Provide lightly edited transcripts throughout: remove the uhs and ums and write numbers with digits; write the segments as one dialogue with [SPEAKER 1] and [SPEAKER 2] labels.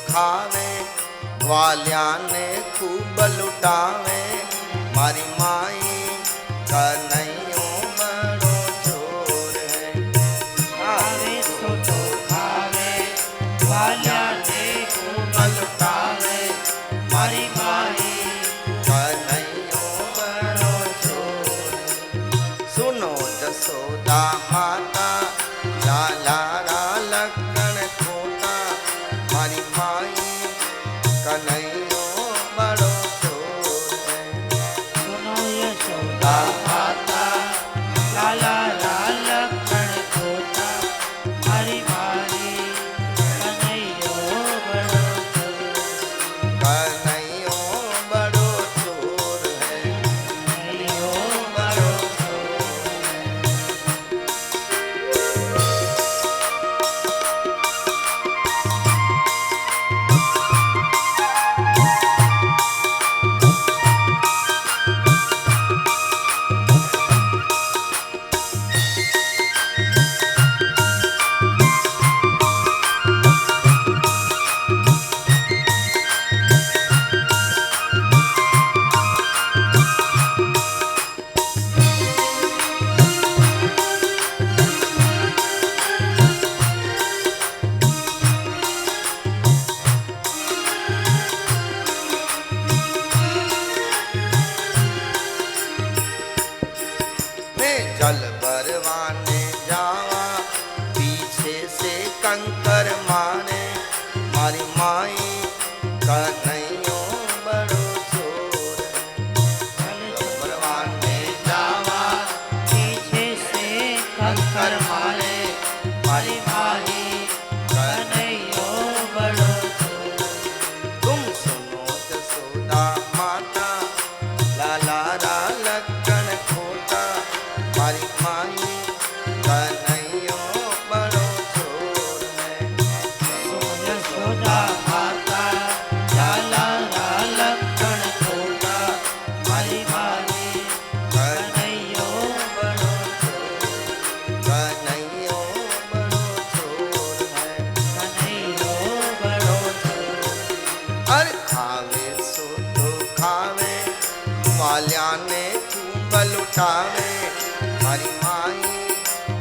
[SPEAKER 1] खावे, ग्वालिया ने खूब लुटावे। मारी माई कन्हैयो बड़ो चोर है।
[SPEAKER 2] खावे सो तो खावे, ग्वालिया ने खूब लुटावे। मारी माई
[SPEAKER 1] कन्हैयो बड़ो चोर। सुनो जसोदा माता, लाला लखन खोता। मारी माई कन्हैयो बड़ो चोर है।
[SPEAKER 2] सुनो यशोदा माता, लाला लखन खोता। मारी माई कन्हैयो बड़ो चोर।
[SPEAKER 1] कन्हैयो बड़ो चोर है।
[SPEAKER 2] कन्हैयो बड़ो चोर।
[SPEAKER 1] मैं जल भरवाने जावा, पीछे से कंकर मारे। मारी माई कन्हैयो बड़ो चोर है। जल भरवाने जावा,
[SPEAKER 2] पीछे से कंकर मारे। मारी माई कन्हैयो बड़ो चोर।
[SPEAKER 1] तुम सुनो जसोदा माता, लाला लखन खोता। मारी माई कन्हैयो बड़ो चोर है।
[SPEAKER 2] यशोदा माता, लाला लखन खोता। मारी माई कन्हैयो बड़ो चोर।
[SPEAKER 1] कन्हैयो बड़ो चोर है।
[SPEAKER 2] कन्हैयो बड़ो चोर।
[SPEAKER 1] अरे खावे सो तो खावे, ग्वालिया ने खूब लुटावे। मारी माई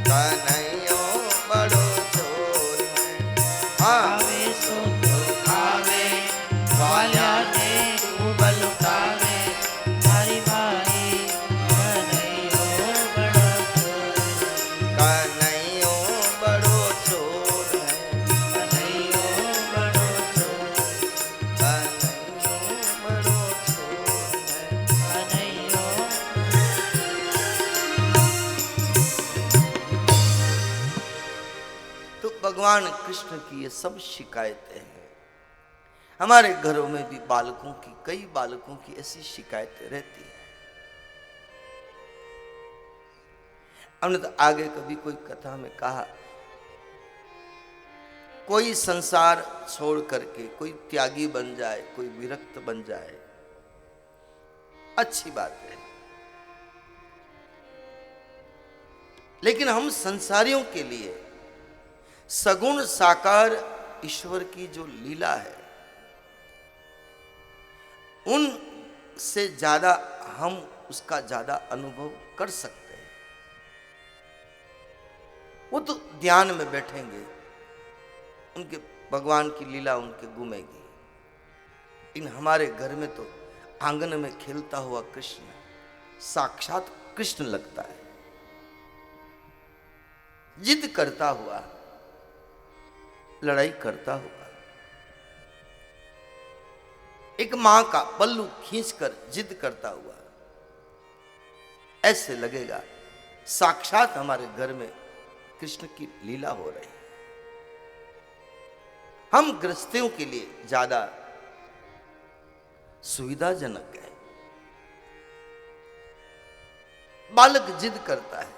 [SPEAKER 1] कन्हैयो बड़ो चोर है। हाँ
[SPEAKER 2] खावे सो तो खावे, ग्वालिया ने खूब लुटावे। मारी माई कन्हैयो बड़ो चोर।
[SPEAKER 1] कन्हैयो बड़ो चोर है।
[SPEAKER 2] कन्हैयो बड़ो चोर।
[SPEAKER 1] कन्हैयो बड़ो चोर है।
[SPEAKER 2] कन्हैयो
[SPEAKER 1] तो भगवान कृष्ण की ये सब शिकायतें हैं। हमारे घरों में भी बालकों की, कई बालकों की ऐसी शिकायतें रहती हैं। हमने तो आगे कभी कोई कथा में कहा, कोई संसार छोड़ करके कोई त्यागी बन जाए, कोई विरक्त बन जाए, अच्छी बात है। लेकिन हम संसारियों के लिए सगुण साकार ईश्वर की जो लीला है, उन से ज्यादा हम उसका ज्यादा अनुभव कर सकते हैं। वो तो ध्यान में बैठेंगे, उनके भगवान की लीला उनके घूमेगी। इन हमारे घर में तो आंगन में खेलता हुआ कृष्ण साक्षात कृष्ण लगता है। जिद करता हुआ, लड़ाई करता हुआ, एक मां का पल्लू खींचकर जिद करता हुआ, ऐसे लगेगा साक्षात हमारे घर में कृष्ण की लीला हो रही है। हम गृहस्थियों के लिए ज्यादा सुविधाजनक है। बालक जिद करता है,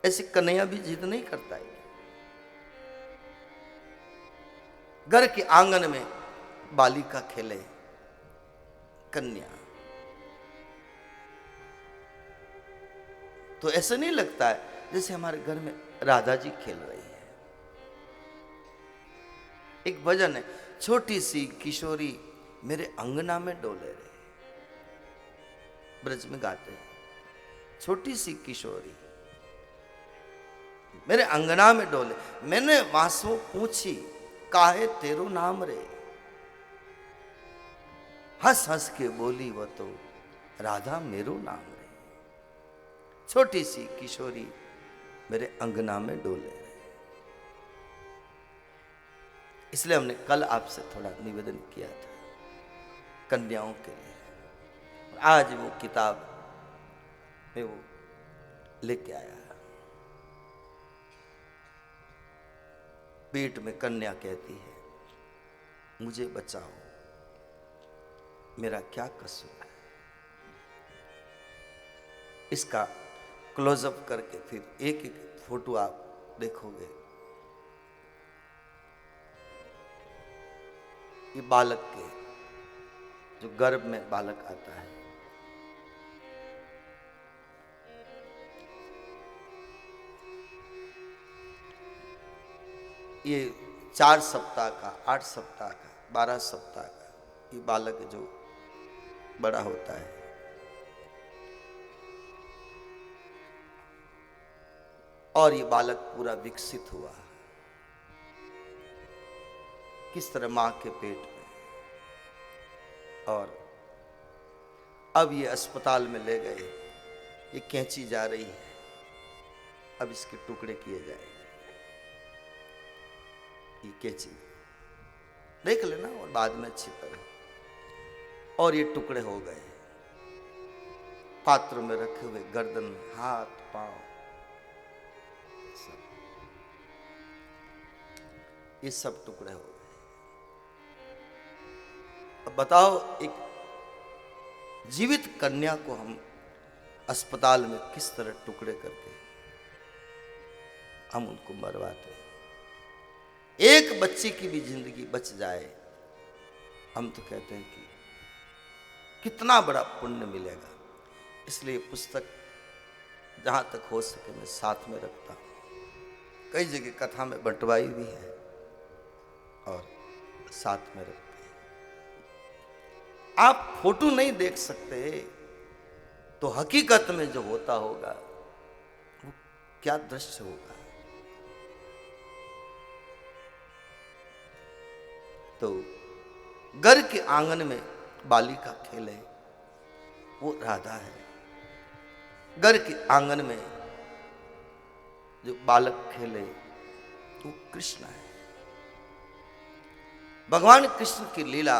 [SPEAKER 1] ऐसे कन्हैया भी जिद नहीं करता है। घर के आंगन में बालिका खेले, कन्या, तो ऐसा नहीं लगता है जैसे हमारे घर में राधा जी खेल रही है। एक भजन है, छोटी सी किशोरी मेरे अंगना में डोले रे, ब्रज में गाते हैं, छोटी सी किशोरी मेरे अंगना में डोले, मैंने वासो पूछी काहे तेरो नाम रे, हंस हंस के बोली वो तो राधा मेरो नाम रे, छोटी सी किशोरी मेरे अंगना में डोले रे। इसलिए हमने कल आपसे थोड़ा निवेदन किया था कन्याओं के लिए, आज वो किताब में वो लेके आया। पेट में कन्या कहती है, मुझे बचाओ, मेरा क्या कसूर है। इसका क्लोजअप करके फिर एक एक फोटो आप देखोगे। ये बालक के, जो गर्भ में बालक आता है, ये 4 सप्ताह का, 8 सप्ताह का, 12 सप्ताह का ये बालक जो बड़ा होता है, और ये बालक पूरा विकसित हुआ किस तरह मां के पेट में, और अब ये अस्पताल में ले गए, ये कैंची जा रही है, अब इसके टुकड़े किए जाएंगे। ये कैंची देख लेना और बाद में अच्छी तरह, और ये टुकड़े हो गए, पात्र में रखे हुए गर्दन, हाथ, पांव, ये सब टुकड़े हो गए। अब बताओ, एक जीवित कन्या को हम अस्पताल में किस तरह टुकड़े करके हम उनको मरवाते हैं। एक बच्चे की भी जिंदगी बच जाए, हम तो कहते हैं कि कितना बड़ा पुण्य मिलेगा। इसलिए पुस्तक जहां तक हो सके मैं साथ में रखता हूं, कई जगह कथा में बंटवाई भी है और साथ में रखते हैं। आप फोटो नहीं देख सकते तो हकीकत में जो होता होगा वो क्या दृश्य होगा। तो घर के आंगन में बालिका खेले वो राधा है, घर के आंगन में जो बालक खेले वो कृष्ण है। भगवान कृष्ण की लीला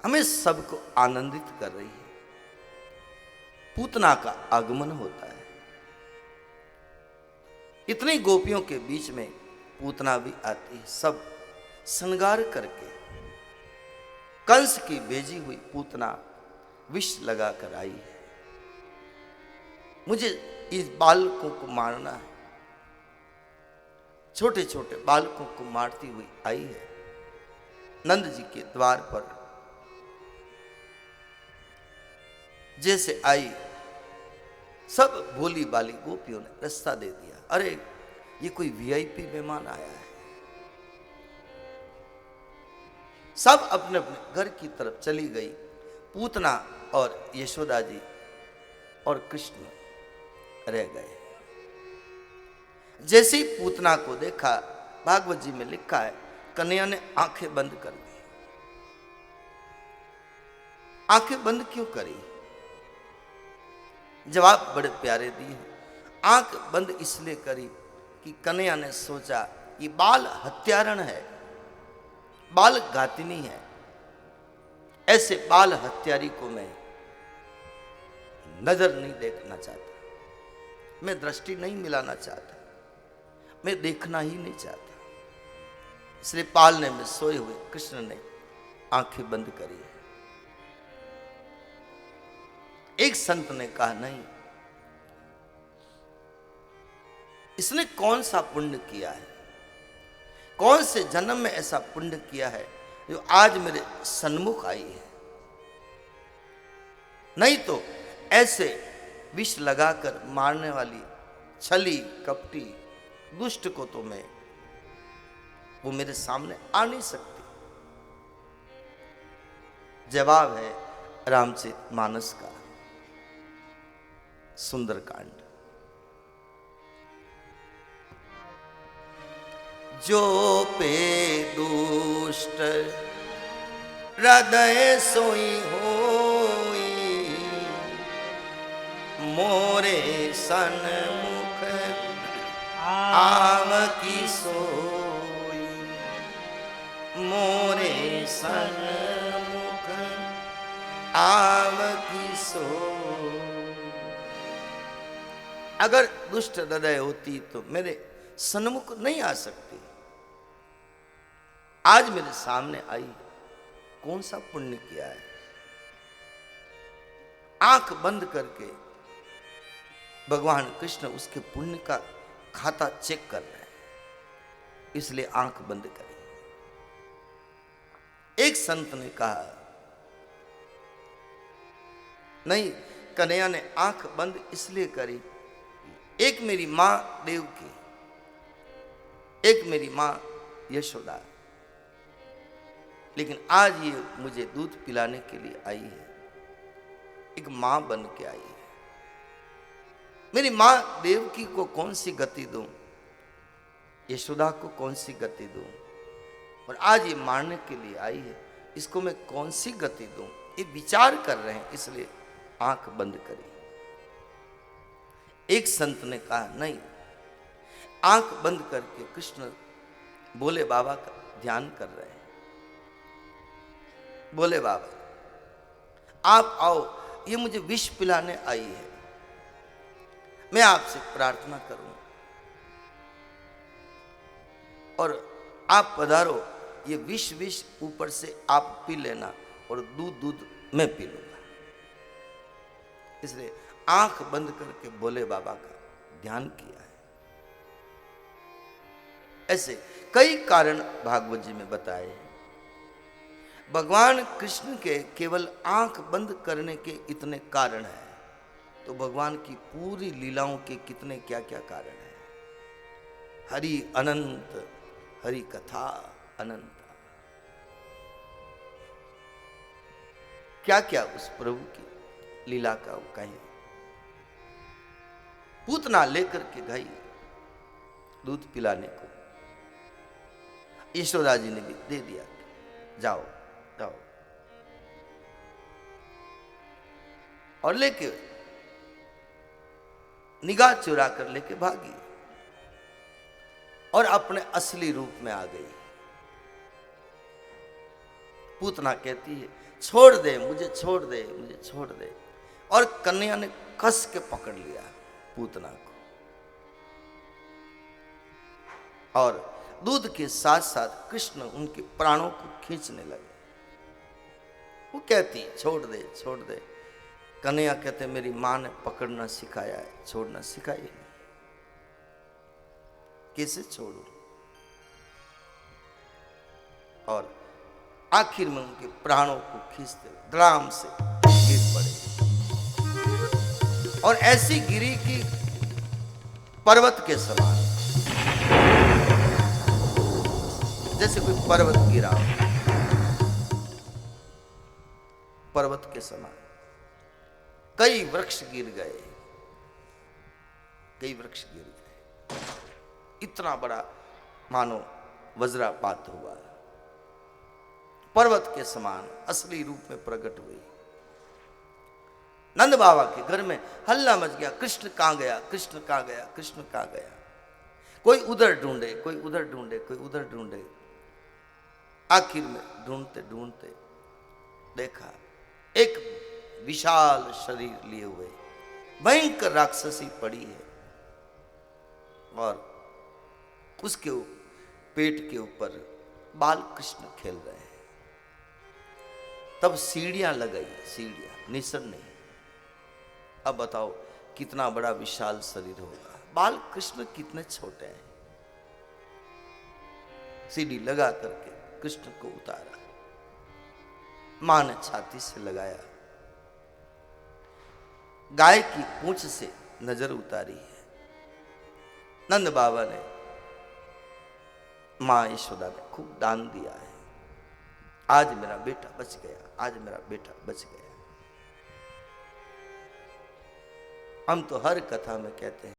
[SPEAKER 1] हमें सबको आनंदित कर रही है। पूतना का आगमन होता है, इतनी गोपियों के बीच में पूतना भी आती है, सब श्रृंगार करके। कंस की भेजी हुई पूतना विष लगाकर आई है, मुझे इस बालकों को मारना है। छोटे छोटे बालकों को मारती हुई आई है। नंद जी के द्वार पर जैसे आई, सब भोली बाली गोपियों ने रास्ता दे दिया। अरे ये कोई वीआईपी मेहमान आया है। सब अपने अपने घर की तरफ चली गई। पूतना और यशोदा जी और कृष्ण रह गए। जैसे ही पूतना को देखा, भागवत जी में लिखा है, कन्हैया ने आंखें बंद कर दी। आंखें बंद क्यों करी? जवाब बड़े प्यारे दिए। आंख बंद इसलिए करी कि कन्हैया ने सोचा ये बाल हत्यारण है, बाल घातिनी है, ऐसे बाल हत्यारी को मैं नजर नहीं देखना चाहता, मैं दृष्टि नहीं मिलाना चाहता, मैं देखना ही नहीं चाहता। इसलिए पालने में सोए हुए कृष्ण ने आंखें बंद करी। एक संत ने कहा, नहीं, इसने कौन सा पुण्य किया है, कौन से जन्म में ऐसा पुण्य किया है जो आज मेरे सन्मुख आई है। नहीं तो ऐसे विष लगाकर मारने वाली छली कपटी दुष्ट को तो मैं वो मेरे सामने आ नहीं सकती। जवाब है रामचरितमानस का सुंदरकांड। जो पे दुष्ट हृदय सोई होई, मोरे सन्मुख आव की सोई, मोरे सन्मुख आव की सोई। अगर दुष्ट हृदय होती तो मेरे सन्मुख नहीं आ सकती। आज मेरे सामने आई, कौन सा पुण्य किया है? आंख बंद करके भगवान कृष्ण उसके पुण्य का खाता चेक कर रहे हैं, इसलिए आंख बंद करी। एक संत ने कहा, नहीं, कन्हैया ने आंख बंद इसलिए करी, एक मेरी मां देवकी, एक मेरी मां यशोदा, लेकिन आज ये मुझे दूध पिलाने के लिए आई है, एक मां बन के आई है। मेरी मां देवकी को कौन सी गति दूं, यशोदा को कौन सी गति दूं, और आज ये मारने के लिए आई है, इसको मैं कौन सी गति दूं, ये विचार कर रहे हैं, इसलिए आंख बंद करी। एक संत ने कहा, नहीं, आंख बंद करके कृष्ण बोले बाबा का ध्यान कर रहे हैं। बोले बाबा आप आओ, ये मुझे विष पिलाने आई है, मैं आपसे प्रार्थना करूं और आप पधारो, ये विष ऊपर से आप पी लेना और दूध मैं पी लूंगा। इसलिए आंख बंद करके बोले बाबा का ध्यान किया है। ऐसे कई कारण भागवत जी में बताए हैं। भगवान कृष्ण के केवल आंख बंद करने के इतने कारण हैं, तो भगवान की पूरी लीलाओं के कितने क्या क्या कारण हैं। हरि अनंत, हरि कथा अनंत, क्या क्या उस प्रभु की लीला का वो कहें। पूतना लेकर के गई दूध पिलाने को, यशोदा जी ने भी दे दिया, जाओ जाओ, और लेके निगाह चुरा कर लेके भागी और अपने असली रूप में आ गई। पूतना कहती है, छोड़ दे मुझे, छोड़ दे मुझे, छोड़ दे, और कन्हैया ने कस के पकड़ लिया पूतना को, और दूध के साथ साथ कृष्ण उनके प्राणों को खींचने लगे। वो कहती छोड़ दे छोड़ दे, कन्हैया कहते मेरी मां ने पकड़ना सिखाया है, छोड़ना सिखाया नहीं, कैसे छोड़ू। और आखिर में उनके प्राणों को खींचते धड़ाम से गिर पड़े, और ऐसी गिरी कि पर्वत के समान, जैसे कोई पर्वत गिरा हो, पर्वत के समान। कई वृक्ष गिर गए, कई वृक्ष गिर गए, इतना बड़ा मानो वज्रपात हुआ, पर्वत के समान असली रूप में प्रकट हुई। नंद बाबा के घर में हल्ला मच गया, कृष्ण कहां गया, कृष्ण कहां गया, कृष्ण कहां गया। कोई उधर ढूंढे, कोई उधर ढूंढे, कोई उधर ढूंढे, आखिर में ढूंढते ढूंढते देखा एक विशाल शरीर लिए हुए भयंकर राक्षसी पड़ी है, और उसके पेट के ऊपर बाल कृष्ण खेल रहे हैं। तब सीढ़ियां लगाई, सीढ़ियां, निशन नहीं। अब बताओ कितना बड़ा विशाल शरीर होगा, बाल कृष्ण कितने छोटे हैं। सीढ़ी लगा करके कृष्ण को उतारा, मां ने छाती से लगाया, गाय की पूंछ से नजर उतारी है। नंद बाबा ने माँ यशोदा ने खूब दान दिया है, आज मेरा बेटा बच गया, आज मेरा बेटा बच गया। हम तो हर कथा में कहते हैं